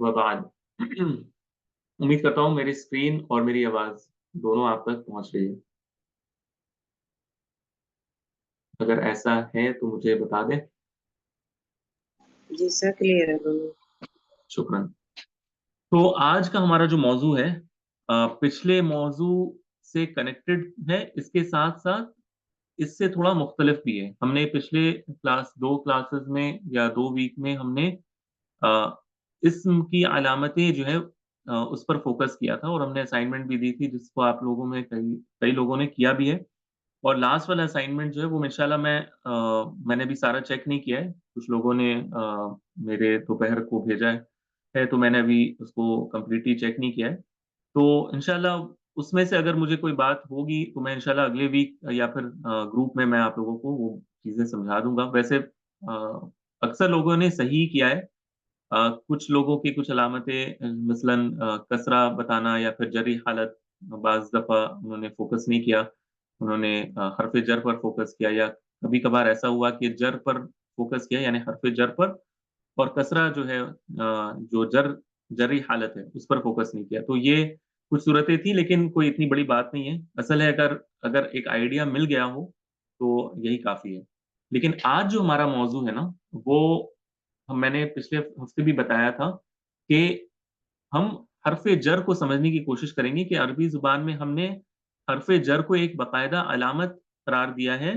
वबाद। उम्मीद करता हूँ मेरी स्क्रीन और मेरी आवाज़ दोनों आप तक पहुँच रही है। अगर ऐसा है तो मुझे बता दें। जी सर, क्लियर है दोनों। शुक्रान। तो आज का हमारा जो मौजू है पिछले मौजू से कनेक्टेड है, इसके साथ-साथ इससे थोड़ा मुख्तलिफ भी है। हमने पिछले 2 क्लासेस में या 2 वीक में हमने अ, इस्म की अलामतें जो है उस पर फ़ोकस किया था और हमने असाइनमेंट भी दी थी, जिसको आप लोगों में कई कई लोगों ने किया भी है। और लास्ट वाला असाइनमेंट जो है वो इंशाल्लाह मैंने भी सारा चेक नहीं किया है। कुछ लोगों ने मेरे दोपहर को भेजा है, तो मैंने अभी उसको कंप्लीटली चेक नहीं किया है। तो इंशाल्लाह उसमें से अगर मुझे कोई बात होगी तो मैं इंशाल्लाह अगले वीक या फिर ग्रुप में मैं आप लोगों को वो चीज़ें समझा दूँगा। वैसे अक्सर लोगों ने सही किया है। कुछ लोगों की कुछ अलामतें मसलन कसरा बताना या फिर जरी हालत बाज़ दफ़ा उन्होंने फ़ोकस नहीं किया। उन्होंने हर्फ़ जर पर फ़ोकस किया या कभी-कभार ऐसा हुआ कि जर पर फ़ोकस किया यानी हर्फ़ जर पर और कसरा जो है जो जरी हालत है उस पर फ़ोकस नहीं किया। तो ये कुछ सूरतें थी लेकिन कोई इतनी बड़ी बात नहीं है। असल है अगर अगर एक आइडिया मिल गया हो तो यही काफ़ी है। लेकिन आज जो हमारा मौज़ू है ना वो मैंने पिछले हफ्ते भी बताया था कि हम हर्फ़ जर को समझने की कोशिश करेंगे कि अरबी ज़ुबान में हमने हर्फ़ जर को एक बाकायदा अलामत करार दिया है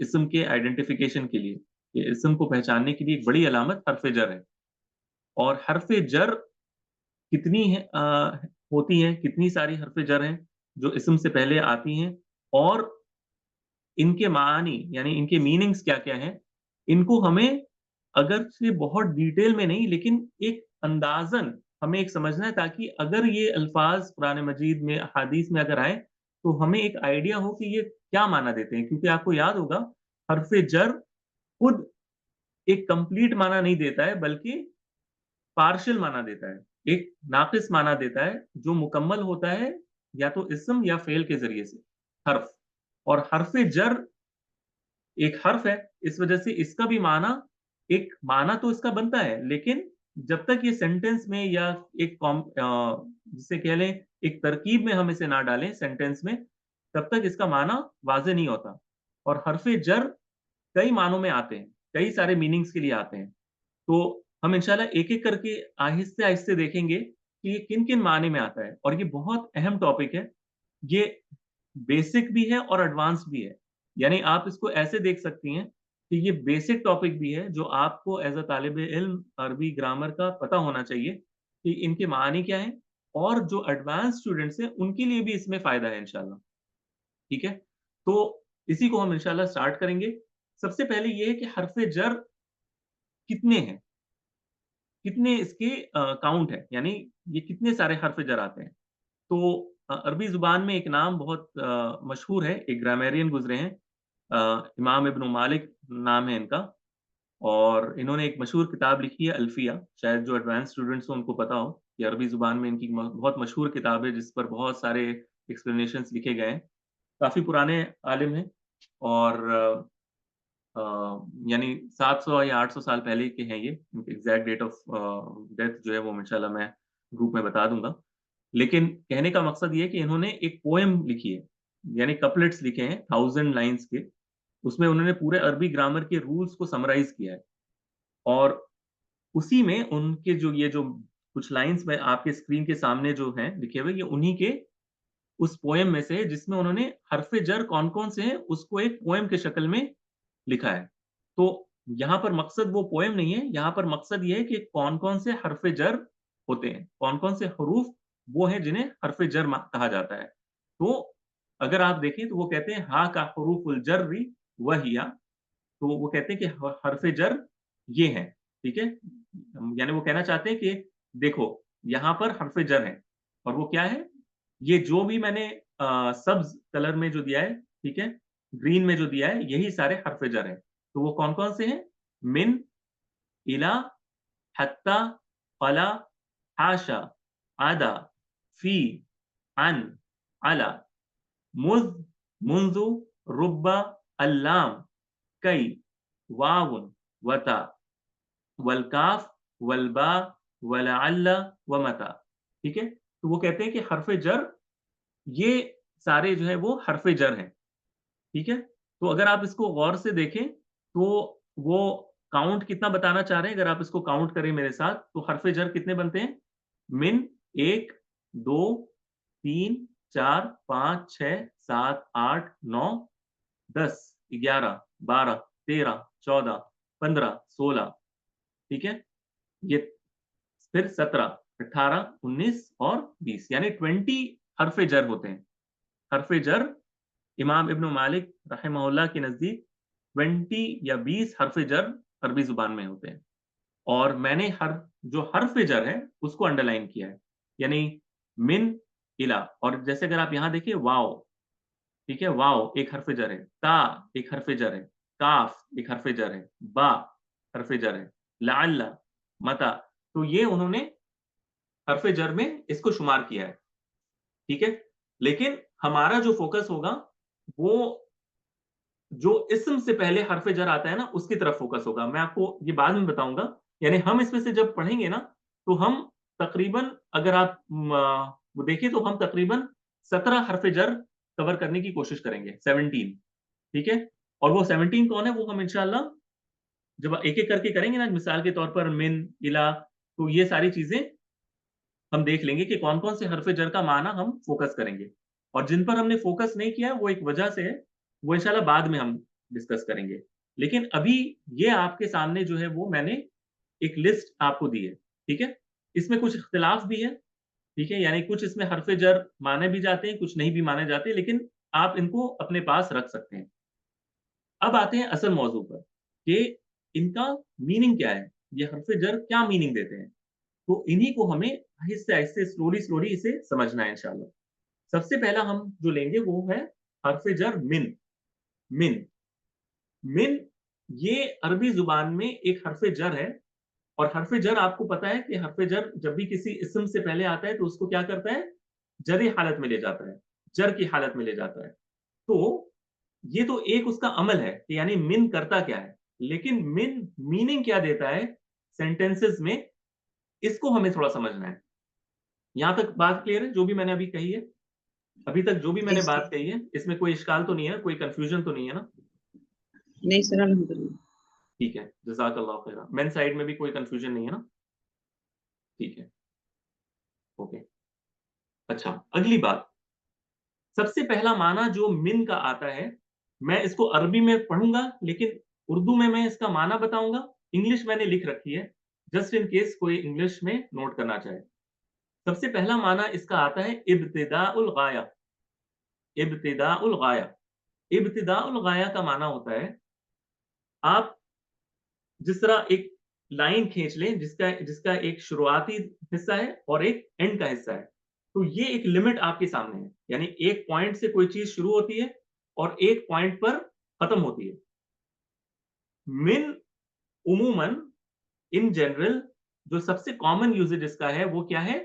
इस्म के आइडेंटिफ़िकेशन के लिए। ये इस्म को पहचानने के लिए एक बड़ी अलामत हर्फ़ जर है। और हर्फ़ जर कितनी है होती हैं, कितनी सारी हर्फ़ जर हैं जो इस्म से पहले आती हैं और इनके मानी यानी इनके मीनिंग्स क्या-क्या हैं, इनको हमें अगर से बहुत डिटेल में नहीं लेकिन एक अंदाज़न हमें एक समझना है ताकि अगर ये अल्फ़ाज़ कुरान मजीद में, अहादीस में अगर आएँ, तो हमें एक आइडिया हो कि ये क्या माना देते हैं। क्योंकि आपको याद होगा हर्फ़ जर खुद एक कंप्लीट माना नहीं देता है बल्कि पार्शियल माना देता है। एक नाक़िस माना देता है जो मुकम्मल होता है या तो इस्म या फ़ेल के ज़रिए से, हर्फ़। और हर्फ़ जर एक हर्फ है, इस वजह से इसका भी एक माना तो इसका बनता है, लेकिन जब तक ये सेंटेंस में या एक जिसे कह लें एक तरकीब में हम इसे ना डालें सेंटेंस में, तब तक इसका माना वाज़ेह नहीं होता। और हर्फ़ जर कई मानों में आते हैं, कई सारे मीनिंग्स के लिए आते हैं। तो हम इंशाल्लाह एक-एक करके आहिस्ते-आहिस्ते देखेंगे कि ये किन-किन मायने में आता है और ये बहुत अहम टॉपिक है। ये बेसिक भी है और एडवांस्ड भी है। यानी आप इसको ऐसे देख सकती हैं कि ये बेसिक टॉपिक भी है जो आपको एज़ अ तालिब-ए-इल्म अरबी ग्रामर का पता होना चाहिए कि इनके मानी क्या हैं और जो एडवांस स्टूडेंट्स हैं उनके लिए भी इसमें फ़ायदा है इंशाल्लाह। ठीक है? तो इसी को हम इंशाल्लाह स्टार्ट करेंगे। सबसे पहले ये है कि हर्फ़ जर कितने हैं? कितने इसके काउंट है? यानी ये कितने सारे हर्फ़ जर आते हैं? तो अरबी ज़ुबान में एक नाम बहुत मशहूर है, एक ग्रामेरियन गुज़रे हैं इमाम इब्न मालिक नाम है इनका और इन्होंने एक मशहूर किताब लिखी है अल्फ़िया, शायद जो एडवांस स्टूडेंट्स हो उनको पता हो कि अरबी ज़ुबान में इनकी बहुत मशहूर किताब है जिस पर बहुत सारे एक्सप्लेनेशंस लिखे गए हैं। काफ़ी पुराने आलिम हैं और अ, यानी 700 या 800 साल पहले के हैं ये। एग्ज़ैक्ट डेट ऑफ डेथ जो है वो इंशाल्लाह मैं ग्रुप में बता दूँगा। लेकिन कहने का मकसद ये है कि इन्होंने एक पोएम लिखी है, यानी कपलेट्स लिखे हैं 1000 लाइन्स के। उसमें उन्होंने पूरे अरबी ग्रामर के रूल्स को समराइज़ किया है और उसी में उनके जो कुछ लाइन्स में आपके स्क्रीन के सामने जो हैं लिखे हुए, ये उन्हीं के उस पोएम में से है जिसमें उन्होंने हर्फ़ जर कौन-कौन से हैं, उसको एक पोएम के शक्ल में लिखा है। तो यहाँ पर मकसद वो पोएम नहीं है, यहाँ पर मकसद ये है कि कौन-कौन से हर्फ़ जर होते हैं, कौन-कौन से हरूफ वो हैं जिन्हें हर्फ़ जर कहा जाता है। तो अगर आप देखें तो वो कहते हैं हा का हुरूफुल जर्री वहिया, तो वो कहते हैं कि हर्फ़ जर ये हैं, ठीक है? यानी वो कहना चाहते हैं कि देखो, यहाँ पर हर्फ़ जर हैं और वो क्या है? ये जो भी मैंने सब्ज़ कलर में जो दिया है, ठीक है? ग्रीन में जो दिया है, यही सारे हर्फ़ जर हैं। तो वो कौन-कौन से हैं? मिन, इला, हत्ता, क़ला, हाशा, अदा, फ़ी, अन, अला। मुज़, मुंज़ु, रुब्बा, अल्लाम, कई, वावुन, वता, वलकाफ, वलबा, वलअल्ला, वमता। ठीक है? तो वो कहते हैं कि हर्फ़ जर ये सारे जो है वो हर्फ़ जर हैं। ठीक है? तो अगर आप इसको गौर से देखें, तो वो काउंट कितना बताना चाह रहे हैं, अगर आप इसको काउंट करें मेरे साथ, तो हर्फ़ जर कितने बनते हैं? मिन 1, 2, 3, 4, 5, 6, 7, 8, 9, 10, 11, 12, 13, 14, 15, 16, ठीक है? ये फिर 17, 18, 19 और 20 यानी 20 हर्फ़ जर होते हैं। हर्फ़ जर इमाम इब्न मालिक रहमहुल्लाह के नज़दीक 20 या 20 हर्फ़ जर अरबी ज़ुबान में होते हैं और मैंने जो हर्फ़ जर है, उसको अंडरलाइन किया है। यानी मिन, इला और जैसे अगर आप यहाँ देखिए वाव, ठीक है? वाव एक हर्फ़ जर है, ता एक हर्फ़ जर है, काफ एक हर्फ़ जर है, बा हर्फ़ जर है, लअल्ला, मता तो ये उन्होंने हर्फ़ जर में इसको शुमार किया है, ठीक है? लेकिन हमारा जो फ़ोकस होगा, वो जो इस्म से पहले हर्फ़ जर आता है ना, उसकी तरफ फ़ोकस होगा। मैं आपको ये बाद में बताऊँगा। यानी हम इसमें से जब पढ़ेंगे ना, तो हम तकरीबन अगर आप वो देखिए तो हम तकरीबन 17 हर्फ़ जर कवर करने की कोशिश करेंगे, 17 ठीक है? और वो 17 कौन है, वो हम इंशाअल्लाह जब एक-एक करके करेंगे ना, मिसाल के तौर पर मिन, इला, तो ये सारी चीज़ें हम देख लेंगे कि कौन-कौन से हर्फ़ जर का माना हम फ़ोकस करेंगे और जिन पर हमने फ़ोकस नहीं किया है, वो एक वजह से है, वो इंशाअल्लाह बाद में हम डिस्कस करेंगे। लेकिन अभी ये आपके सामने जो है वो मैंने एक लिस्ट आपको दी है, ठीक है? इसमें कुछ इख्तिलाफ भी है, ठीक है? यानी कुछ इसमें हर्फ़ जर माने भी जाते हैं, कुछ नहीं भी माने जाते, लेकिन आप इनको अपने पास रख सकते हैं। अब आते हैं असल मौज़ू पर कि इनका मीनिंग क्या है? ये हर्फ़ जर क्या मीनिंग देते हैं? तो इन्हीं को हमें आहिस्ते-आहिस्ते, स्लोली-स्लोली इसे समझना है इंशाअल्लाह। सबसे पहला हम जो लेंगे वो है हर्फ़ जर मिन। मिन, मिन ये अरबी ज़ुबान में एक हर्फ़ जर है और हर्फ़ जर आपको पता है कि हर्फ़ जर जब भी किसी इस्म से पहले आता है तो उसको क्या करता है? जरी हालत में ले जाता है, जर की हालत में ले जाता है। तो ये तो एक उसका अमल है कि यानी मिन करता क्या है? लेकिन मिन मीनिंग क्या देता है सेंटेंसेस में, इसको हमें थोड़ा समझना है। यहाँ तक बात क्लियर है जो भी मैंने अभी कही है? अभी तक जो भी जी मैंने सर। बात कही है, इसमें कोई इश्काल तो नहीं है, कोई कन्फ्यूज़न तो नहीं है ना? नहीं सर, अल्हम्दुलिल्लाह। ठीक है, जज़ाकल्लाहु खैरा। मेन साइड में भी कोई कन्फ्यूज़न नहीं है ना? ठीक है, ओके। अच्छा, अगली बात, सबसे पहला माना जो मिन का आता है, मैं इसको अरबी में पढ़ूँगा, लेकिन उर्दू में मैं इसका माना बताऊँगा। इंग्लिश मैंने लिख रखी है, जस्ट इन केस कोई इंग्लिश में नोट करना चाहे। सबसे पहला माना इसका आता है इब्तिदाउल गाया, इब्तिदाउल गाया। इब्तिदाउल गाया का माना होता है, आप जिस तरह एक लाइन खींच लें जिसका जिसका एक शुरुआती हिस्सा है और एक एंड का हिस्सा है। तो ये एक लिमिट आपके सामने है। यानी एक पॉइंट से कोई चीज़ शुरू होती है और एक पॉइंट पर खत्म होती है। मिन उमूमन इन जनरल जो सबसे कॉमन यूसेज इसका है वो क्या है?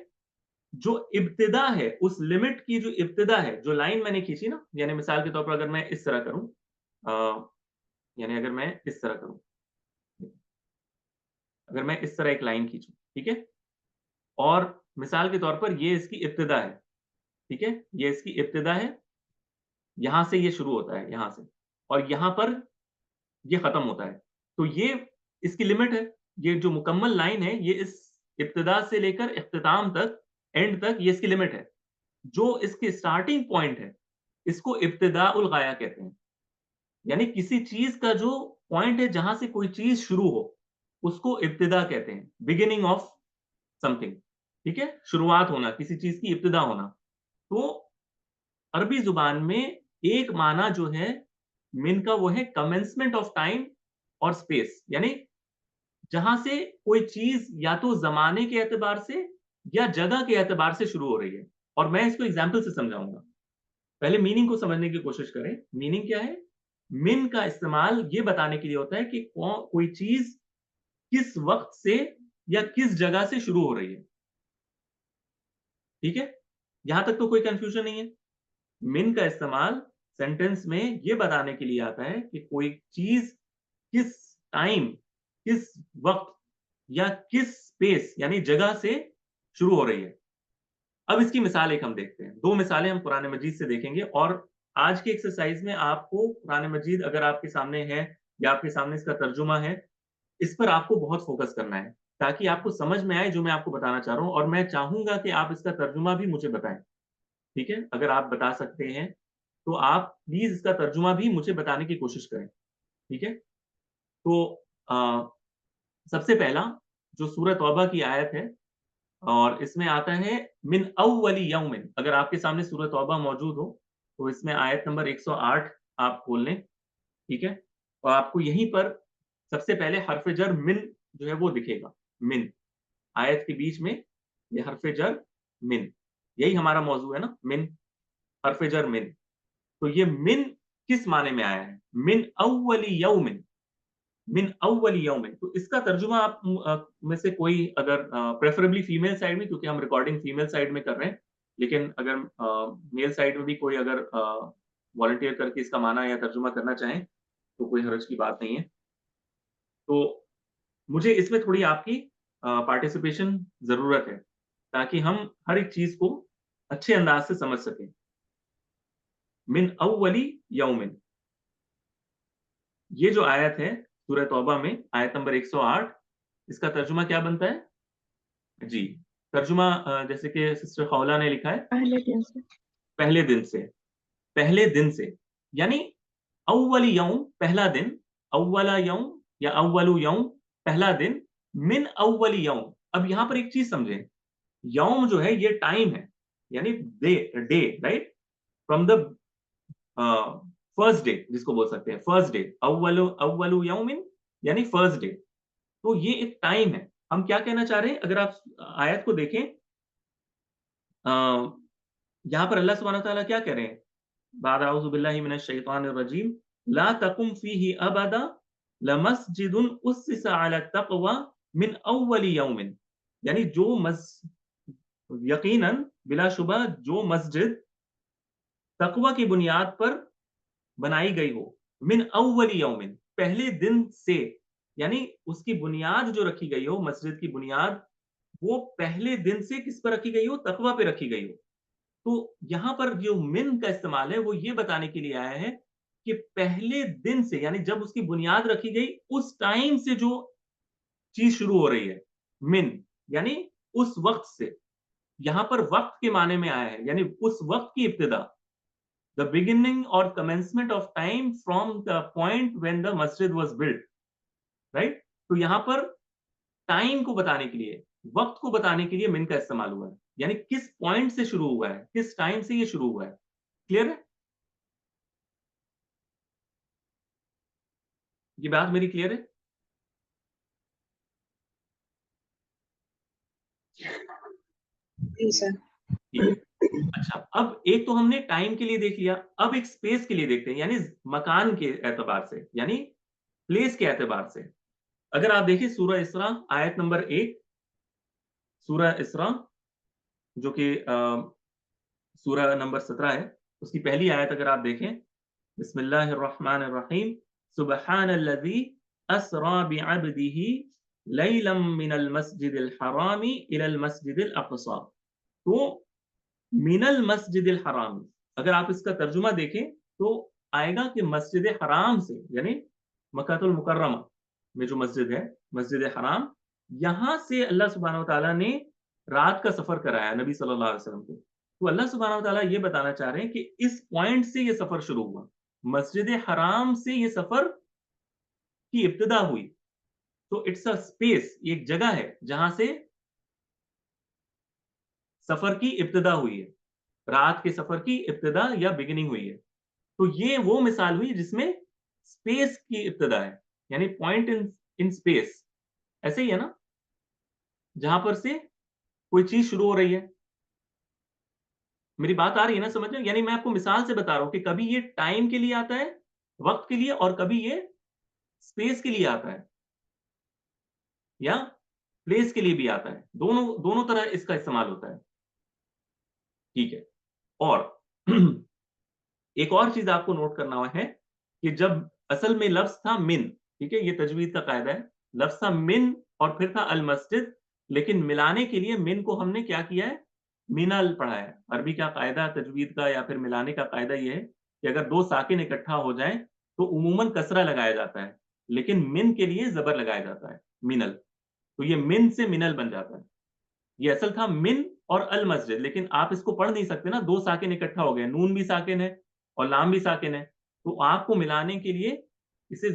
जो इब्तिदा है, उस लिमिट की जो इब्तिदा है, जो लाइन मैंने खींची ना, यानी मिसाल के तौर पर अगर मैं इस तरह करूँ यानी अगर मैं इस तरह करूँ, अगर मैं इस तरह एक लाइन खींचूँ, ठीक है? और मिसाल के तौर पर ये इसकी इब्तिदा है, ठीक है? ये इसकी इब्तिदा है, यहाँ से ये शुरू होता है, यहाँ से और यहाँ पर ये खत्म होता है। तो ये इसकी लिमिट है, ये जो मुकम्मल लाइन है, ये इस इब्तिदा से लेकर इख्तिताम तक, एंड तक ये इसकी लिमिट है। जो इसकी स्टार्टिंग पॉइंट है, इसको इब्तिदाउल गाया कहते हैं। यानी किसी चीज़ का जो पॉइंट है, जहाँ से कोई चीज़ शुरू हो, उसको इब्तिदा कहते हैं, बिगिनिंग ऑफ समथिंग, ठीक है? शुरुआत होना, किसी चीज़ की इब्तिदा होना। तो अरबी ज़ुबान में एक माना जो है मिन का वो है कमेंसमेंट ऑफ टाइम और स्पेस यानी जहाँ से कोई चीज़ या तो ज़माने के एतबार से या जगह के एतबार से शुरू हो रही है और मैं इसको एग्ज़ाम्पल से समझाऊँगा। पहले मीनिंग को समझने की कोशिश करें। मीनिंग क्या है? मिन का इस्तेमाल ये बताने के लिए होता है कि कोई चीज़ किस वक़्त से या किस जगह से शुरू हो रही है। ठीक है? यहाँ तक तो कोई कन्फ्यूज़न नहीं है? मिन का इस्तेमाल सेंटेंस में ये बताने के लिए आता है कि कोई चीज किस टाइम, किस वक्त या किस स्पेस यानी जगह से शुरू हो रही है। अब इसकी मिसाल एक हम देखते हैं। 2 मिसालें हम कुरान मजीद से देखेंगे और आज की एक्सरसाइज में आपको कुरान मजीद अगर आपके सामने है या आपके सामने इसका तर्जुमा है, इस पर आपको बहुत फ़ोकस करना है, ताकि आपको समझ में आए जो मैं आपको बताना चाह रहा हूँ और मैं चाहूँगा कि आप इसका तर्जुमा भी मुझे बताएँ, ठीक है? अगर आप बता सकते हैं, तो आप प्लीज़ इसका तर्जुमा भी मुझे बताने की कोशिश करें, ठीक है? तो अ, सबसे पहला जो सूरह तौबा की आयत है और इसमें आता है मिन अव्वली यौमिन। अगर आपके सामने सूरह तौबा मौजूद हो, तो इसमें आयत नंबर 108 आप खोल लें, ठीक है? और आपको यहीं पर सबसे पहले हर्फ़ जर मिन जो है वो दिखेगा, मिन। आयत के बीच में ये हर्फ़ जर मिन, यही हमारा मौज़ू है ना, मिन, हर्फ़ जर मिन। तो ये मिन किस माने में आया है? मिन अव्वली यौमिन, मिन अव्वली यौमिन। तो इसका तर्जुमा आप में से कोई अगर प्रेफरेबली फीमेल साइड में क्योंकि हम रिकॉर्डिंग फीमेल साइड में कर रहे हैं, लेकिन अगर मेल साइड में भी कोई अगर वॉलंटियर करके इसका माना या तर्जुमा करना चाहें, तो कोई हर्ज की बात नहीं है। तो मुझे इसमें थोड़ी आपकी पार्टिसिपेशन ज़रूरत है, ताकि हम हर एक चीज़ को अच्छे अंदाज़ से समझ सकें। मिन अव्वली यौमिन, ये जो आयत है सूरह तौबा में आयत नंबर 108, इसका तर्जुमा क्या बनता है? जी, तर्जुमा जैसे कि सिस्टर खौला ने लिखा है, पहले दिन से। पहले दिन से, पहले दिन से, यानी अव्वल यौम पहला दिन, अव्वला यौम या अव्वलु यौम पहला दिन, मिन अव्वल यौम। अब यहाँ पर एक चीज़ समझें, यौम जो है ये टाइम है, यानी day day right? From the first day जिसको बोल सकते हैं, फर्स्ट डे, अव्वलु अव्वलु यौमिन यानी फर्स्ट डे। तो ये एक टाइम है। हम क्या कहना चाह रहे हैं अगर आप आयत को देखें अ, यहाँ पर अल्लाह सुब्हानहू व तआला क्या कह रहे हैं? बाद अऊज़ु बिल्लाहि मिनश शैतानिर रजीम, ला तकुम फीही अबदा लमस्जिदुन उस्सिसा अला तक़वा मिन अव्वली यौमिन। यानी जो मस यकीनन बिलाशुबह जो मस्जिद तक़वा की बुनियाद पर बनाई गई हो, मिन अव्वली यौमिन पहले दिन से, यानी उसकी बुनियाद जो रखी गई हो, मस्जिद की बुनियाद, वो पहले दिन से किस पर रखी गई हो? तक़वा पे रखी गई हो। तो यहाँ पर जो मिन का इस्तेमाल है, वो ये बताने के लिए आया है कि पहले दिन से यानी जब उसकी बुनियाद रखी गई, उस टाइम से जो चीज़ शुरू हो रही है, मिन यानी उस वक़्त से। यहाँ पर वक़्त के माने में आया है, यानी उस वक़्त की इब्तिदा। द बिगिनिंग और commencement of time from the point when the मस्जिद वाज़ बिल्ट, राइट? तो यहाँ पर टाइम को बताने के लिए, वक़्त को बताने के लिए मिन का इस्तेमाल हुआ है। यानी किस पॉइंट से शुरू हुआ है, किस टाइम से ये शुरू हुआ है। क्लियर है? ये बात मेरी क्लियर है? जी सर। ठीक है। अच्छा, अब एक तो हमने टाइम के लिए देख लिया, अब एक स्पेस के लिए देखते हैं, यानी मकान के एतबार से, यानी प्लेस के एतबार से। अगर आप देखिए सूरह इस्रा आयत नंबर 1, सूरह इस्रा जो कि सूरह नंबर 17 है, उसकी पहली आयत अगर आप देखें, बिस्मिल्लाहिर्रहमानिर्रहीम, सुब्हानल्लज़ी अस्रा बिअब्दिही लैलन मिनल मस्जिदिल हरामी इलल मस्जिदिल अक़सा। तो मिनल मस्जिदिल हराम, अगर आप इसका तर्जुमा देखें तो आएगा कि मस्जिद हराम से, यानी मक्कातुल मुकर्रमा में जो मस्जिद है, मस्जिद हराम, यहाँ से अल्लाह सुब्हानहू व तआला ने रात का सफ़र कराया नबी सल्लल्लाहु अलैहि वसल्लम को। तो अल्लाह सुब्हानहू व तआला ये बताना चाह रहे हैं कि इस पॉइंट से ये सफ़र शुरू हुआ। मस्जिद हराम से ये सफ़र की इब्तिदा हुई। तो इट्स अ स्पेस, ये एक जगह है जहाँ से सफ़र की इब्तिदा हुई है। रात के सफ़र की इब्तिदा या बिगिनिंग हुई है। तो ये वो मिसाल हुई जिसमें स्पेस की इब्तिदा है, यानी पॉइंट इन इन स्पेस। ऐसे ही है ना? जहाँ पर से कोई चीज़ शुरू हो रही है। मेरी बात आ रही है ना समझ में? यानी मैं आपको मिसाल से बता रहा हूँ कि कभी ये टाइम के लिए आता है, वक़्त के लिए और कभी ये स्पेस के लिए आता है या प्लेस के लिए भी आता है। दोनों दोनों तरह इसका इस्तेमाल होता है। ठीक है। और एक और चीज़ आपको नोट करना है कि जब असल में लफ्ज़ था मिन, ठीक है? ये तजवीद का कायदा है। लफ्ज़ था मिन और फिर था अल मस्जिद, लेकिन मिलाने के लिए मिन को हमने क्या किया है? मिनल पढ़ा है। अरबी का कायदा तजवीद का या फिर मिलाने का कायदा ये है कि अगर 2 साकिन इकट्ठा हो जाएँ, तो उमूमन कसरा लगाया जाता है, लेकिन मिन के लिए ज़बर लगाया जाता है, मिनल। तो ये मिन से मिनल बन जाता है। ये असल था मिन और अल मस्जिद, लेकिन आप इसको पढ़ नहीं सकते ना, 2 साकिन इकट्ठा हो गए, नून भी साकिन है और लाम भी साकिन है। तो आपको मिलाने के लिए इसे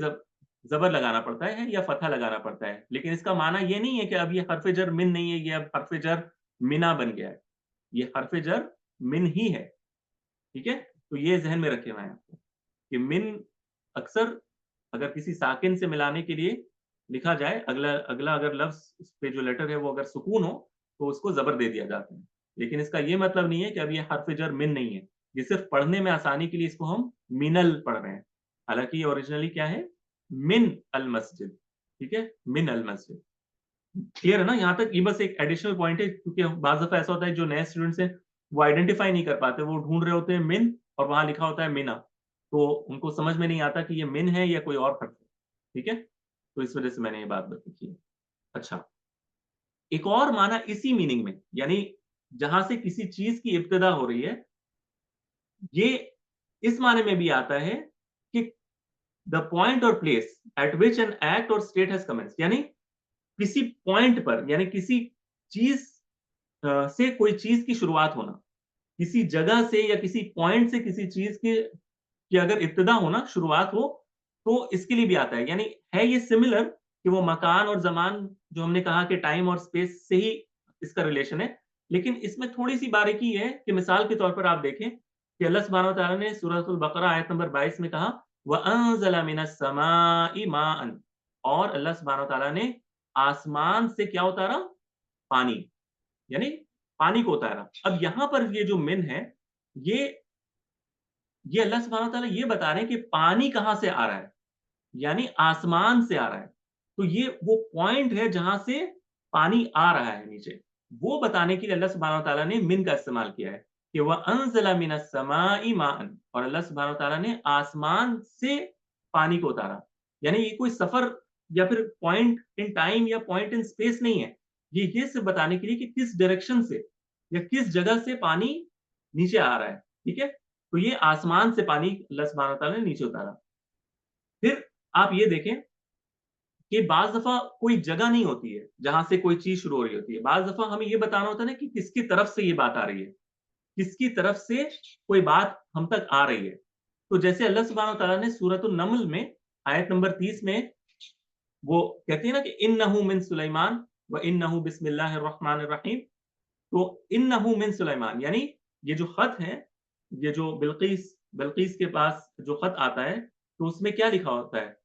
ज़बर लगाना पड़ता है या फ़तहा लगाना पड़ता है। लेकिन इसका माना ये नहीं है कि अब ये हर्फ़ जर मिन नहीं है, ये अब हर्फ़ जर मिना बन गया है। ये हर्फ़ जर मिन ही है, ठीक है? तो ये ज़हन में रखे हुए हैं आपको कि मिन अक्सर अगर किसी साकिन से मिलाने के लिए लिखा जाए, अगला अगला अगर लफ्ज़ उस पे जो लेटर है वो अगर सुकून हो, तो उसको ज़बर दे दिया जाता है। लेकिन इसका ये मतलब नहीं है कि अब ये हर्फ़ जर मिन नहीं है। ये सिर्फ़ पढ़ने में आसानी के लिए इसको हम मिनल पढ़ रहे हैं। हालाँकि ये ओरिजिनली क्या है? मिन अल मस्जिद, ठीक है? मिन अल मस्जिद। क्लियर है ना? यहाँ तक ये बस एक एडिशनल पॉइंट है क्योंकि बाज़ दफ़ा ऐसा होता है जो नए स्टूडेंट्स हैं, वो आइडेंटिफ़ाई नहीं कर पाते। वो ढूँढ रहे होते हैं मिन और वहाँ लिखा होता है मिना। तो उनको समझ में नहीं आता कि ये मिन है या कोई और हर्फ़ है। ठीक है? तो इस वज़ह से मैंने ये बात लिखी है। अच्छा, एक और माना इसी मीनिंग में, यानी जहाँ से किसी चीज़ की इब्तिदा हो रही है, ये इस माने में भी आता है कि द पॉइंट और place at which an act और स्टेट हैज़ कमेंस्ड, यानी किसी पॉइंट पर यानी किसी चीज़ से कोई चीज़ की शुरुआत होना। किसी जगह से या किसी पॉइंट से किसी चीज़ की अगर इब्तिदा हो ना, शुरुआत हो, तो इसके लिए भी आता है। यानी है ये सिमिलर कि वो मकान और ज़मान जो हमने कहा कि टाइम और स्पेस से ही इसका रिलेशन है। लेकिन इसमें थोड़ी-सी बारीकी है कि मिसाल के तौर पर आप देखें कि अल्लाह सुब्हानहू व तआला ने सूरतुल बक़रा आयत नंबर 22 में कहा, "व अंज़ला मिनस समाई माअन", और अल्लाह सुब्हानहू व तआला ने आसमान से क्या उतारा? पानी, यानी पानी को उतारा। अब यहाँ पर ये जो मिन है, ये ये अल्लाह सुब्हानहू व तआला ये बता रहे हैं कि पानी कहाँ से आ रहा है, यानी आसमान से आ रहा है। तो ये वो पॉइंट है जहाँ से पानी आ रहा है नीचे। वो बताने के लिए अल्लाह सुब्हानहू व तआला ने मिन का इस्तेमाल किया है कि व अंज़ला मिनस समाई माअन, और अल्लाह सुब्हानहू व तआला ने आसमान से पानी को उतारा। यानी ये कोई सफ़र या फिर पॉइंट इन टाइम या पॉइंट इन स्पेस नहीं है। ये सिर्फ़ बताने के लिए कि किस डायरेक्शन से या किस जगह से पानी नीचे आ रहा है, ठीक है? तो ये आसमान से पानी अल्लाह सुब्हानहू व तआला ने नीचे उतारा। फिर आप ये देखें कि बाज़ दफ़ा कोई जगह नहीं होती है, जहाँ से कोई चीज़ शुरू हो रही होती है। बाज़ दफ़ा हमें ये बताना होता है ना कि किसकी तरफ से ये बात आ रही है, किसकी तरफ से कोई बात हम तक आ रही है। तो जैसे अल्लाह सुब्हानहू व तआला ने सूरतुन नम्ल में आयत नंबर 30 में वो कहती है ना कि इन्नहु मिन सुलैमान व इन्नहु बिस्मिल्लाहिर रहमानिर रहीम। तो इन्नहु मिन सुलैमान, यानी ये जो खत है, ये जो बिल्कीस बिल्कीस के पास जो खत आता है, तो उसमें क्या लिखा होता है?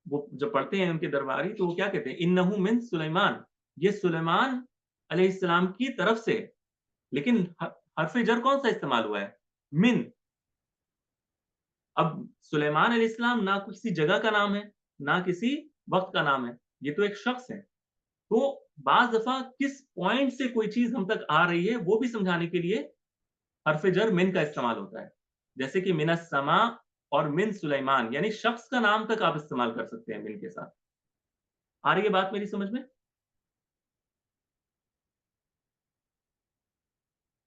वो जब पढ़ते हैं उनके दरबारी तो वो क्या कहते हैं? इन्नहु मिन सुलैमान, ये सुलेमान अलैहिस्सलाम की तरफ से है। लेकिन हर्फ़ जर कौन-सा इस्तेमाल हुआ है? मिन। अब सुलेमान अलैहिस्सलाम ना किसी जगह का नाम है, ना किसी वक़्त का नाम है। ये तो एक शख्स है। तो बाज़ दफ़ा किस पॉइंट से कोई चीज़ हम तक आ रही है, वो भी समझाने के लिए हर्फ़ जर मिन का इस्तेमाल होता है। जैसे कि मिनस समा और मिन सुलैमान, यानी शख्स का नाम तक आप इस्तेमाल कर सकते हैं मिन के साथ। आ रही है बात मेरी समझ में?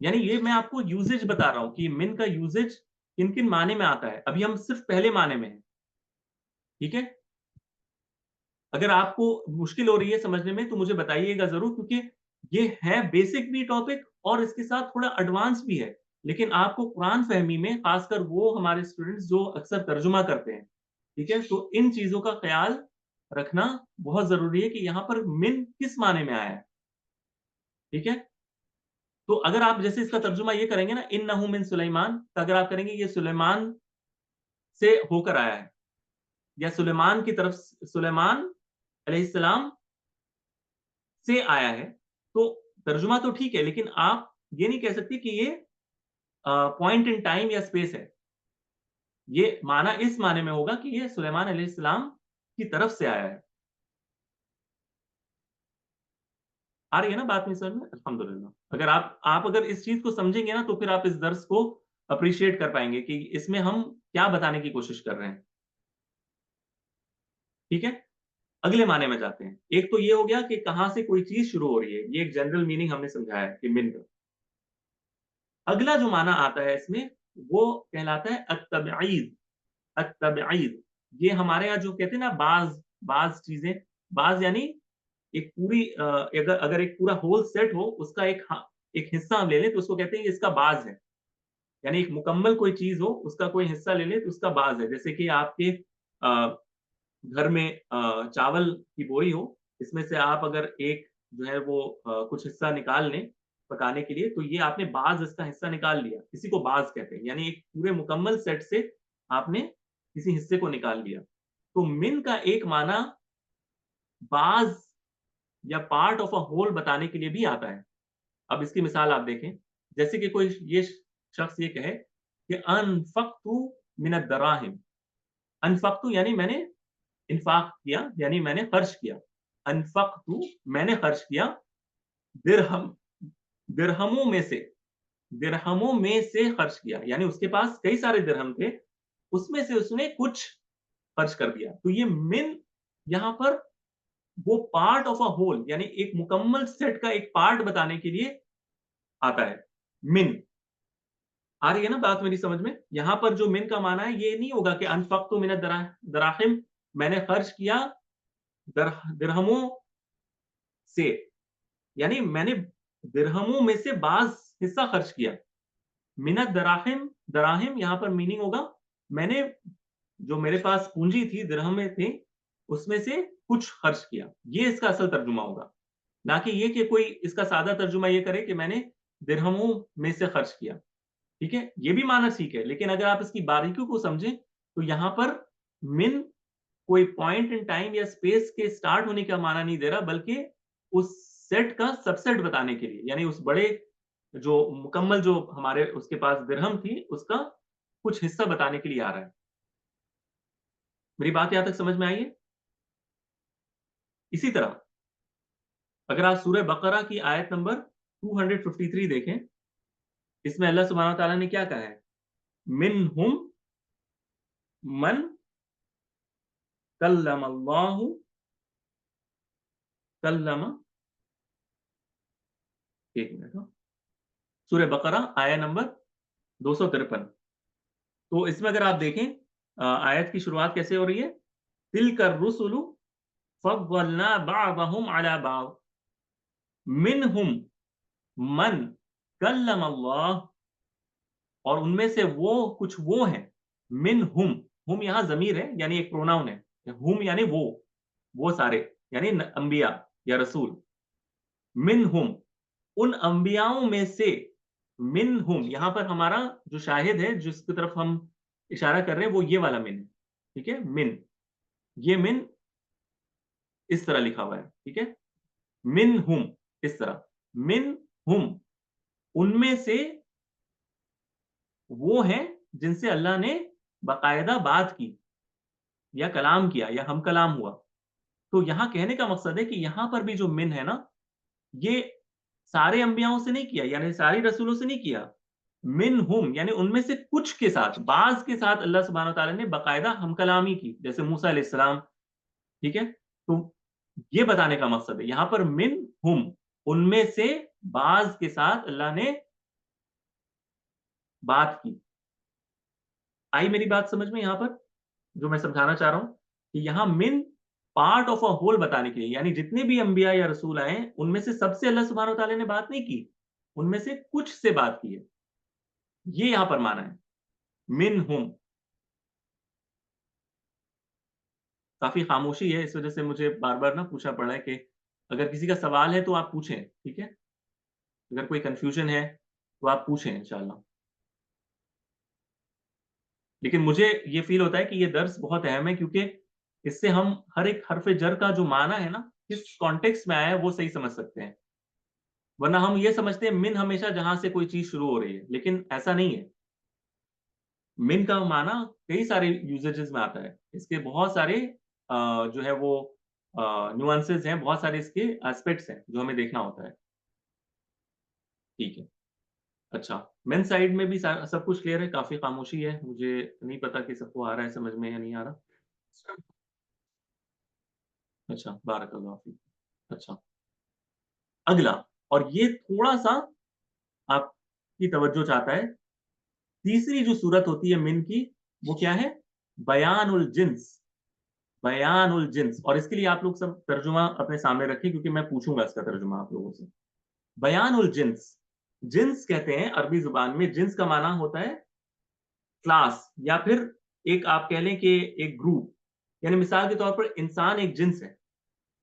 यानी ये मैं आपको यूसेज बता रहा हूँ कि मिन का यूसेज किन-किन मायने में आता है। अभी हम सिर्फ़ पहले मायने में हैं, ठीक है? अगर आपको मुश्किल हो रही है समझने में तो मुझे बताइएगा ज़रूर, क्योंकि ये है बेसिक भी टॉपिक और इसके साथ थोड़ा एडवांस भी है। लेकिन आपको कुरान फ़हमी में ख़ासकर वो हमारे स्टूडेंट्स जो अक्सर तर्जुमा करते हैं, ठीक है? तो इन चीज़ों का ख़्याल रखना बहुत ज़रूरी है कि यहाँ पर मिन किस मायने में आया है, ठीक है? तो अगर आप जैसे इसका तर्जुमा ये करेंगे ना, इन्नहु मिन सुलैमान, तो अगर आप करेंगे ये सुलेमान से होकर आया है या सुलेमान की तरफ सुलेमान अलैहिस्सलाम से आया है, तो तर्जुमा तो ठीक है, लेकिन आप ये नहीं कह सकते कि ये पॉइंट इन टाइम या स्पेस है। ये माना इस माने में होगा कि ये सुलेमान अलैहिस्सलाम की तरफ से आया है। आ रही है ना बात मेरी समझ में? अल्हम्दुलिल्लाह। अगर आप अगर इस चीज़ को समझेंगे ना, तो फिर आप इस दर्स को अप्रिशिएट कर पाएंगे कि इसमें हम क्या बताने की कोशिश कर रहे हैं। ठीक है, अगले माने में जाते हैं। एक तो ये हो गया कि कहां से कोई चीज शुरू हो रही है, ये एक जनरल मीनिंग हमने समझाया है कि मिन का। अगला जो माना आता है इसमें, वो कहलाता है अत्तबईद। अत्तबईद, ये हमारे यहाँ जो कहते हैं ना, बाज बाज चीजें, बाज यानी एक पूरी अगर अगर एक पूरा होल सेट हो, उसका एक हिस्सा हम ले लें तो उसको कहते हैं ये इसका बाज है। यानी एक मुकम्मल कोई चीज हो, उसका कोई हिस्सा ले लें तो उसका बाज है। जैसे कि आपके घर में चावल की बोरी हो, इसमें से आप अगर एक जो है वो कुछ हिस्सा निकाल लें पकाने के लिए, तो ये आपने बाज इसका हिस्सा निकाल लिया, इसी को बाज कहते हैं। यानी एक पूरे मुकम्मल सेट से आपने किसी हिस्से को निकाल लिया। तो मिन का एक माना बाज या पार्ट ऑफ अ होल बताने के लिए भी आता है। अब इसकी मिसाल आप देखें, जैसे कि कोई ये शख्स ये कहे कि अनफक्तु मिन दराहिम। अनफक्तु यानी मैंने इन्फाक किया, यानी मैंने खर्च किया। अनफक्तु, मैंने खर्च किया, दिरहम, दिरहमों में से, दिरहमों में से खर्च किया। यानी उसके पास कई सारे दिरहम थे, उसमें से उसने कुछ खर्च कर दिया। तो ये मिन यहां पर वो पार्ट ऑफ अ होल, यानी एक मुकम्मल सेट का एक पार्ट बताने के लिए आता है। मिन, आ रही है ना बात मेरी समझ में? यहां पर जो मिन का माना है, ये नहीं होगा कि अनफक्तु मिन दराहिम, मैंने खर्च किया दिरहमों से, यानी मैंने दिरहमों में से बाज हिस्सा खर्च किया। मिनत दराहिम, दराहिम यहां पर मीनिंग होगा मैंने जो मेरे पास पूंजी थी, दिरहमें थे, उसमें से कुछ खर्च किया। ये इसका असल तर्जुमा होगा, ना कि ये कि कोई इसका सादा तर्जुमा ये करे कि मैंने दिरहमों में से खर्च किया। ठीक है, ये भी माना ठीक है, लेकिन अगर आप इसकी बारीकियों को समझें तो यहां पर मिन कोई पॉइंट इन टाइम या स्पेस के स्टार्ट होने का माना नहीं दे रहा, बल्कि उस सेट का सबसेट बताने के लिए, यानी उस बड़े जो मुकम्मल जो हमारे उसके पास दिरहम थी, उसका कुछ हिस्सा बताने के लिए आ रहा है। मेरी बात यहां तक समझ में आई है? इसी तरह अगर आप सूरह बकरा की आयत नंबर 253 देखें, इसमें अल्लाह सुब्हानहू व तआला ने क्या कहा है? मिनहुम मन कल्लमल्लाहु, कल्लम, एक मिनट, सूरह बकरा आया नंबर 253। तो इसमें अगर आप देखें, आयत की शुरुआत कैसे हो रही है? तिलकर रुसुलु फद्दलना बअदहुम अला बअद, मिनहुम मन कल्लम अल्लाह, और उनमें से वो कुछ वो हैं, मिनहुम, हुम यहाँ ज़मीर है, यानी एक प्रोनाउन है। हुम यानी वो सारे, यानी अंबिया या रसूल। मिनहुम, उन अंबियाओं में से, मिनहुम यहां पर हमारा जो शाहिद है, जिसकी तरफ हम इशारा कर रहे हैं, वो ये वाला मिन है। ठीक है, मिन, ये मिन इस तरह लिखा हुआ है। ठीक है, मिन हुम, इस तरह, मिन हुम, उनमें से वो हैं जिनसे अल्लाह ने बाकायदा बात की या कलाम किया या हम कलाम हुआ। तो यहां कहने का मकसद है कि यहां पर भी जो मिन है ना, ये सारे अंबियाओं से नहीं किया, यानी सारी रसूलों से नहीं किया। मिन हुम यानी उनमें से कुछ के साथ, बाज के साथ अल्लाह सुब्हानहू व तआला ने बाकायदा हम कलामी की, जैसे मूसा अलैहिस्सलाम। ठीक है, तो ये बताने का मकसद है यहां पर मिन हुम, उनमें से बाज के साथ अल्लाह ने बात की। आई मेरी बात समझ में यहां पर, जो मैं समझाना चाह रहा हूं कि यहां मिन पार्ट ऑफ अ होल बताने के लिए, यानी जितने भी अंबिया या रसूल आए उनमें से सबसे अल्लाह सुब्हानहू व तआला ने बात नहीं की, उनमें से कुछ से बात की है, ये यहां पर माना है मिन हुम। काफी खामोशी है, इस वजह से मुझे बार बार ना पूछना पड़ रहा है कि अगर किसी का सवाल है तो आप पूछें। ठीक है, अगर कोई कंफ्यूजन है तो आप पूछें इंशाल्लाह। लेकिन मुझे ये फील होता है कि ये दर्स बहुत अहम है, क्योंकि इससे हम हर एक हरफ जर का जो माना है ना, किस कॉन्टेक्स्ट में आया है, वो सही समझ सकते हैं। वरना हम ये समझते हैं मिन हमेशा जहां से कोई चीज शुरू हो रही है, लेकिन ऐसा नहीं है। मिन का माना कई सारे यूजेजेस में आता है, इसके बहुत सारे जो है वो नुआंसेस हैं, बहुत सारे इसके एस्पेक्ट्स हैं जो हमें देखना होता है। ठीक है, अच्छा, मेन साइड में भी सब कुछ क्लियर है, काफ़ी खामोशी है, मुझे नहीं पता कि सबको आ रहा है समझ में या नहीं आ रहा। अच्छा, बारकल्लाह फ़ीक। अच्छा, अगला और ये थोड़ा-सा आपकी तवज्जो चाहता है, तीसरी जो सूरत होती है मिन की, वो क्या है? बयानुल जिन्स, बयानुल जिन्स और इसके लिए आप लोग सब तर्जुमा अपने सामने रखिए क्योंकि मैं पूछूँगा इसका तर्जुमा आप लोगों से। बयानुल जिन्स, जिन्स कहते हैं अरबी ज़ुबान में, जिन्स का माना होता है क्लास या फिर एक आप कह लें कि एक ग्रुप। यानी मिसाल के तौर पर इंसान एक जिन्स है,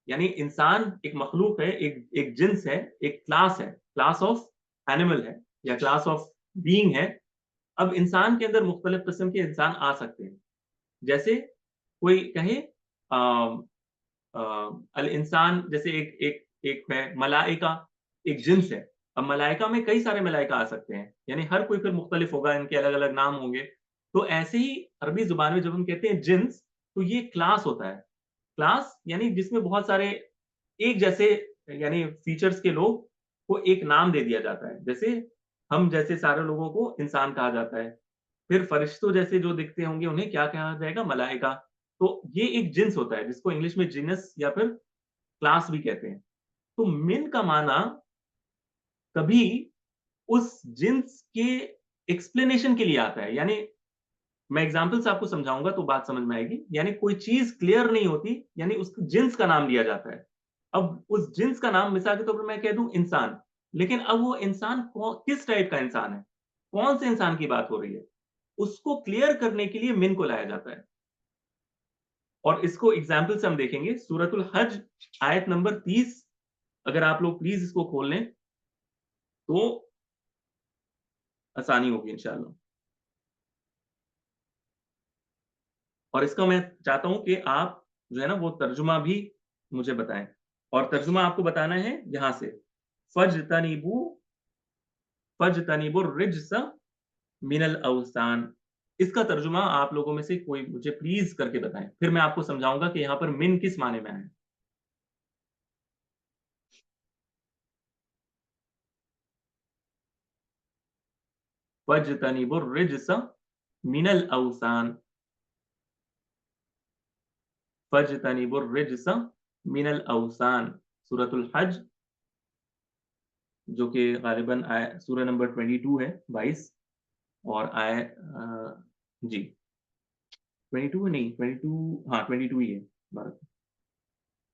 यानी इंसान एक मखलूक है, एक एक जिन्स है, एक क्लास है, क्लास ऑफ एनिमल है या क्लास ऑफ बीइंग है। अब इंसान के अंदर मुख्तलिफ किस्म के इंसान आ सकते हैं। जैसे कोई कहे अ, अल इंसान जैसे एक एक एक है मलाइका, एक जिन्स है। अब मलाइका में कई सारे मलाइका आ सकते हैं, यानी हर कोई फिर मुख्तलिफ होगा, इनके अलग-अलग नाम होंगे। तो ऐसे ही अरबी ज़ुबान में जब हम कहते हैं जिन्स, तो ये क्लास होता है। क्लास यानी जिसमें बहुत सारे एक जैसे यानी फीचर्स के लोग को एक नाम दे दिया जाता है। जैसे हम जैसे सारे लोगों को इंसान कहा जाता है। फिर फरिश्तों जैसे जो दिखते होंगे उन्हें क्या कहा जाएगा? मलाइका। तो ये एक जिन्स होता है जिसको इंग्लिश में जीनस या फिर क्लास भी कहते हैं। तो मिन का माना कभी उस जिन्स के एक्सप्लेनेशन के लिए आता है। यानी मैं एग्ज़ाम्पल से आपको समझाऊँगा तो बात समझ में आएगी। यानी कोई चीज़ क्लियर नहीं होती, यानी उस जिन्स का नाम लिया जाता है। अब उस जिन्स का नाम मिसाल के तौर पर मैं कह दूँ इंसान, लेकिन अब वो इंसान किस टाइप का इंसान है? कौन से इंसान की बात हो रही है? उसको क्लियर करने के लिए मिन को लाया जाता है। और इसको एग्ज़ाम्पल से हम देखेंगे सूरतुल हज आयत नंबर 30 अगर आप लोग प्लीज़ इसको खोल लें, तो आसानी होगी इंशाअल्लाह। और इसका मैं चाहता हूँ कि आप जो है ना वो तर्जुमा भी मुझे बताएँ और तर्जुमा आपको बताना है यहाँ से, फ़ज्तनिबू फ़ज्तनिबुर रिज्स मिनल औसान। इसका तर्जुमा आप लोगों में से कोई मुझे प्लीज़ करके बताएँ। फिर मैं आपको समझाऊँगा कि यहाँ पर मिन किस माने में आया है। फ़ज्तनिबुर रिज्स मिनल औसान, फ़ज्तनिबुर रिज्स मिनल औसान। सूरतुल हज जो कि ग़ालिबन सूरा नंबर 22 है, 22 और जी 22 नहीं 22 हाँ 22 ही है, बारह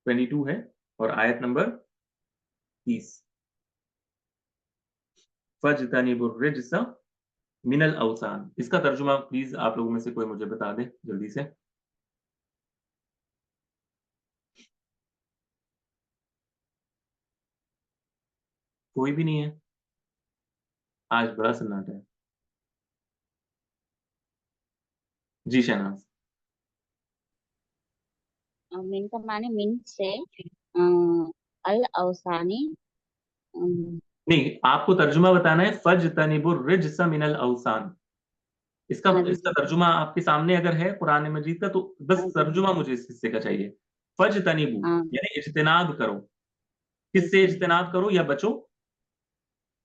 22 है और आयत नंबर 30 फ़ज्तनिबुर रिज्स मिनल औसान। इसका तर्जुमा प्लीज़ आप लोगों में से कोई मुझे बता दे जल्दी से। कोई भी नहीं है? आज बड़ा सन्नाटा है। जी शहनाज़। मिन का माने मिन से अल अवसानी नहीं, आपको तर्जुमा बताना है फ़ज्तनिबुर रिज्स मिनल औसान। इसका इसका तर्जुमा आपके सामने अगर है कुरान मजीद का तो बस तर्जुमा मुझे इस हिस्से का चाहिए। फ़ज्तनिबू यानी इज्तिनाब करो। किससे इज्तिनाब करो या बचो?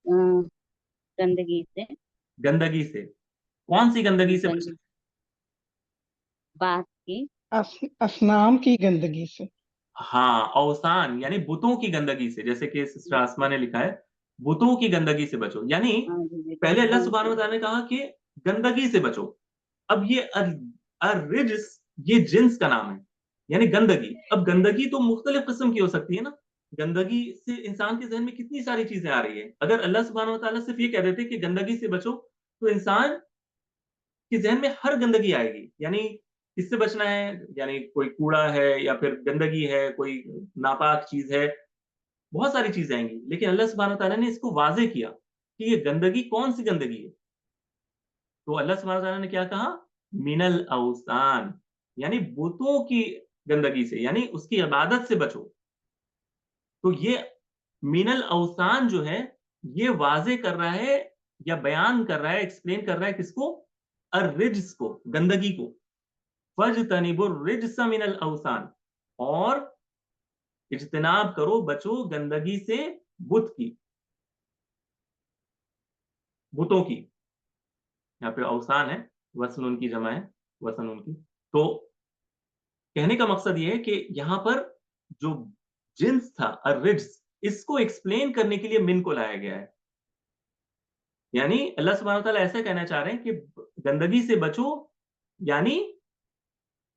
गंदगी से, गंदगी से। कौन-सी गंदगी से बचें? बात की, असनाम की गंदगी से। हाँ, औसान यानी बुतों की गंदगी से, जैसे कि सिस्टर आसमा ने लिखा है, बुतों की गंदगी से बचो। यानी पहले अल्लाह सुब्हानहू व तआला ने कहा कि गंदगी से बचो। अब ये रिज्स ये जिन्स का नाम है, यानी गंदगी। अब गंदगी तो मुख्तलिफ किस्म की हो सकती है ना, गंदगी से इंसान के ज़हन में कितनी सारी चीज़ें आ रही हैं। अगर अल्लाह सुब्हानहू व तआला सिर्फ़ ये कह देते कि गंदगी से बचो, तो इंसान कि ज़हन में हर गंदगी आएगी। यानी किससे बचना है? यानी कोई कूड़ा है या फिर गंदगी है, कोई नापाक चीज़ है, बहुत सारी चीज़ें आएँगी। लेकिन अल्लाह सुब्हानहू व तआला ने इसको वाज़ेह किया कि ये गंदगी कौन-सी गंदगी है? तो अल्लाह सुब्हानहू व तआला ने क्या कहा? मिनल औसान यानी बुतों की गंदगी से, यानी उसकी इबादत से बचो। तो ये मिनल औसान जो है, ये वाज़ेह कर रहा है या बयान कर रहा है, एक्सप्लेन कर रहा है किसको? अर्रिज्स को, गंदगी को। फ़ज्तनिबुर रिज्स मिनल औसान और इज्तिनाब करो, बचो गंदगी से बुत की। बुतों की, यहाँ पे अवसान है, वसनुन की जमा है, वसनुन की। तो कहने का मकसद ये है कि यहाँ पर जो जिन्स था रिज्स, इसको एक्सप्लेन करने के लिए मिन को लाया गया है। यानी अल्लाह सुब्हानहू व तआला ऐसा कहना चाह रहे हैं कि गंदगी से बचो, यानी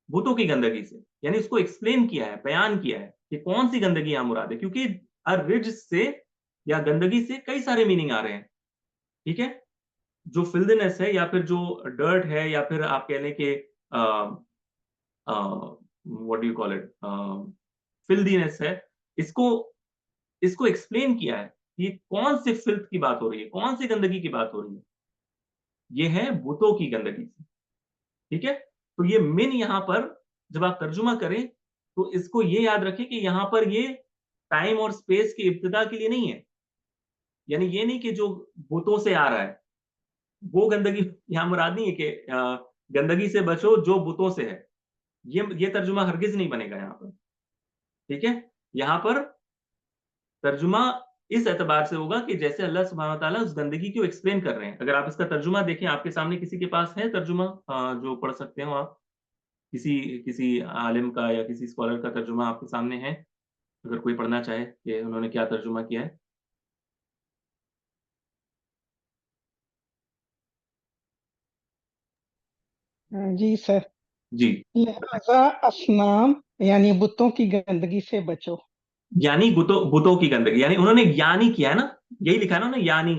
बुतों की गंदगी से, यानी उसको एक्सप्लेन किया है, बयान किया है कि कौन सी गंदगी यहाँ मुराद है, क्योंकि रिज्स से या गंदगी से कई सारे मीनिंग आ रहे हैं, ठीक है? जो फिल्दीनेस है या फिर जो डर्ट है या फिर आप कह लें कि what do you call it, filthiness है, इसको इसको एक्सप्लेन किया है कि कौन से फिल्थ की बात हो रही है, कौन सी गंदगी की बात हो रही है। ये है बुतों की गंदगी से, ठीक है? तो ये मिन यहाँ पर जब आप तर्जुमा करें, तो इसको ये याद रखें कि यहाँ पर ये टाइम और स्पेस की इब्तिदा के लिए नहीं है। यानी ये नहीं कि जो बुतों से आ रहा है, वो गंदगी यहाँ मुराद नहीं है कि गंदगी से बचो जो बुतों से है। ये तर्जुमा हरगिज़ नहीं बनेगा यहाँ पर, ठीक है? यहाँ पर तर्जुमा इस एतबार से होगा कि जैसे अल्लाह सुब्हानहू व तआला उस गंदगी को एक्सप्लेन कर रहे हैं। अगर आप इसका तर्जुमा देखें, आपके सामने किसी के पास है तर्जुमा जो पढ़ सकते हो आप? किसी किसी आलिम का या किसी स्कॉलर का तर्जुमा आपके सामने है? अगर कोई पढ़ना चाहे कि उन्होंने क्या तर्जुमा किया है? जी सर। जी। लिहाजा असनाम यानी बुतों की गंदगी से बचो। यानी बुतों की गंदगी, यानी उन्होंने यानी किया है ना? यही लिखा है ना उन्होंने, यानी।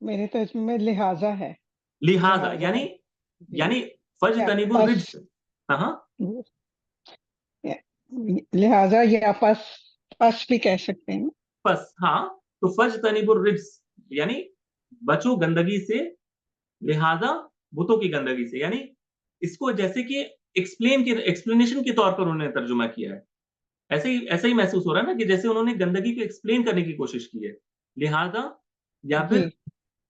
मेरे तो इसमें लिहाजा है। लिहाज़ा लिहाजा यानी है जी। यानी या फज्तनिबुर पस रिज्स। हाँ, हाँ। लिहाजा या पस भी कह सकते हैं। बस हाँ, तो फज्तनिबुर रिज्स यानी बचो गंदगी से, लिहाजा बुतों की गंदगी से, यानी इसको जैसे कि एक्सप्लेनेशन के तौर पर उन्होंने तर्जुमा किया है। ऐसे ही महसूस हो रहा है ना कि जैसे उन्होंने गंदगी को एक्सप्लेन करने की कोशिश की है। लिहाजा या जी फिर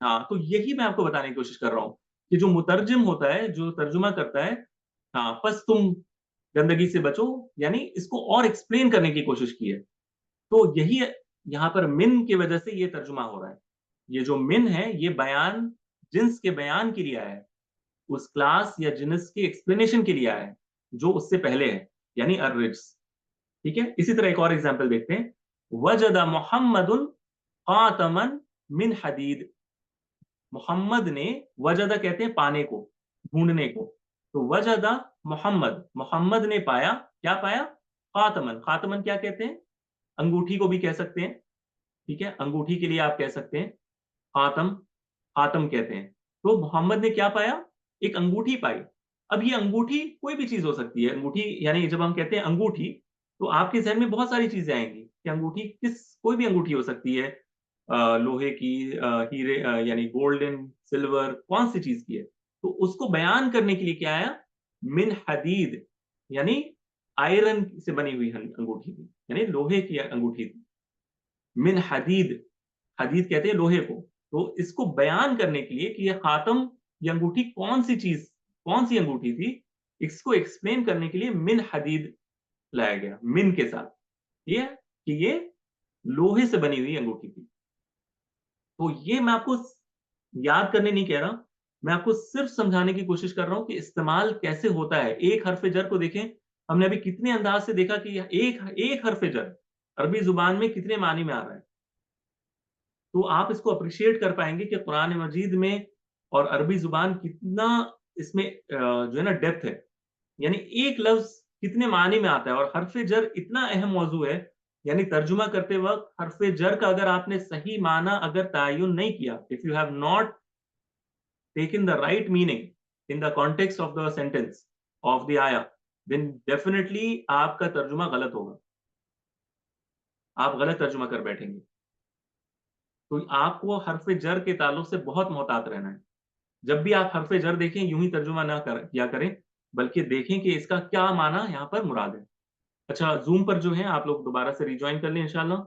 हाँ, तो यही मैं आपको बताने की कोशिश कर रहा हूँ कि जो मुतर्जिम होता है, जो तर्जुमा करता है, हाँ, बस तुम गंदगी से बचो, यानी इसको और एक्सप्लेन करने की कोशिश की है। तो यही यहाँ पर मिन की वजह से ये तर्जुमा हो रहा है। ये जो मिन है, ये बयान जिन्स के बयान के लिए आया है। उस क्लास या जिन्स की एक्सप्लेनेशन के लिए आया है, जो उससे पहले है, यानी अर्रिज्स, ठीक है? इसी तरह एक और एग्जांपल देखते हैं। वजदा मुहम्मदुन खातमन मिन हदीद। मोहम्मद ने, वजदा कहते हैं पाने को, ढूंढने को। तो वजदा मोहम्मद, मोहम्मद ने पाया, क्या पाया? खातमन, खातमन क्या कहते हैं? अंगूठी को भी कह सकते हैं, ठीक है? अंगूठी के लिए आप कह सकते हैं खातम, खातम कहते हैं। तो मोहम्मद ने क्या पाया? एक अंगूठी पाई। अब ये अंगूठी कोई भी चीज हो सकती है। अंगूठी यानी जब हम कहते हैं अंगूठी, तो आपके ज़हन में बहुत सारी चीजें आएंगी कि अंगूठी कोई भी अंगूठी हो सकती है, लोहे की, हीरे, यानी गोल्डन, सिल्वर, कौन सी चीज की है। तो उसको बयान करने के लिए क्या आया? मिन हदीद, यानी आयरन से बनी हुई अंगूठी थी, यानी लोहे की अंगूठी थी। मिन हदीद, हदीद कहते हैं लोहे को। तो इसको बयान करने के लिए कि ये खातम, ये अंगूठी कौन सी चीज, कौन सी अंगूठी थी, इसको एक्सप्लेन करने के लिए मिन हदीद लाया गया, मिन के साथ। ये कि ये लोहे से बनी हुई अंगूठी थी। तो ये मैं आपको याद करने नहीं कह रहा, मैं आपको सिर्फ समझाने की कोशिश कर रहा हूं कि इस्तेमाल कैसे होता है। एक हरफ जर को देखें, हमने अभी कितने अंदाज से देखा कि एक एक हरफ जर अरबी जुबान में कितने मानी में आ रहा है। तो आप इसको अप्रिशिएट कर पाएंगे कि कुरान मजीद में और अरबी जुबान कितना इसमें जो है ना डेप्थ है। यानी एक लफ्ज कितने मानी में आता है, और हरफ जर इतना अहम मौजू है। यानी तर्जुमा करते वक्त हरफ जर का अगर आपने सही माना अगर तयन नहीं किया, if you have not taken the right meaning in the context of the sentence of the आया, देन डेफिनेटली आपका तर्जुमा गलत होगा, आप गलत तर्जुमा कर बैठेंगे। तो आपको हरफ जर के ताल्लुक से बहुत मोहतात रहना है। जब भी आप हरफ जर देखें, यूं ही तर्जुमा ना किया करें, बल्कि देखें कि इसका क्या माना यहाँ पर मुराद है। अच्छा, ज़ूम पर जो है आप लोग दोबारा से रिजॉइन कर लें इंशाल्लाह।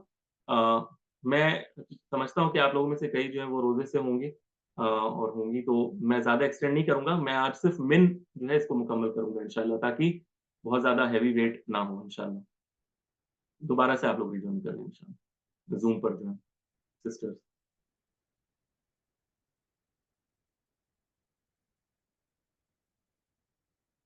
मैं समझता हूँ कि आप लोगों में से कई जो है वो रोज़े से होंगे और होंगी, तो मैं ज़्यादा एक्सटेंड नहीं करूँगा। मैं आज सिर्फ मिन जो है इसको मुकम्मल करूँगा इंशाल्लाह, ताकि बहुत ज़्यादा हेवी वेट ना हो इंशाल्लाह। दोबारा से आप लोग रिजॉइन कर लें इंशाल्लाह, ज़ूम पर जो है सिस्टर्स।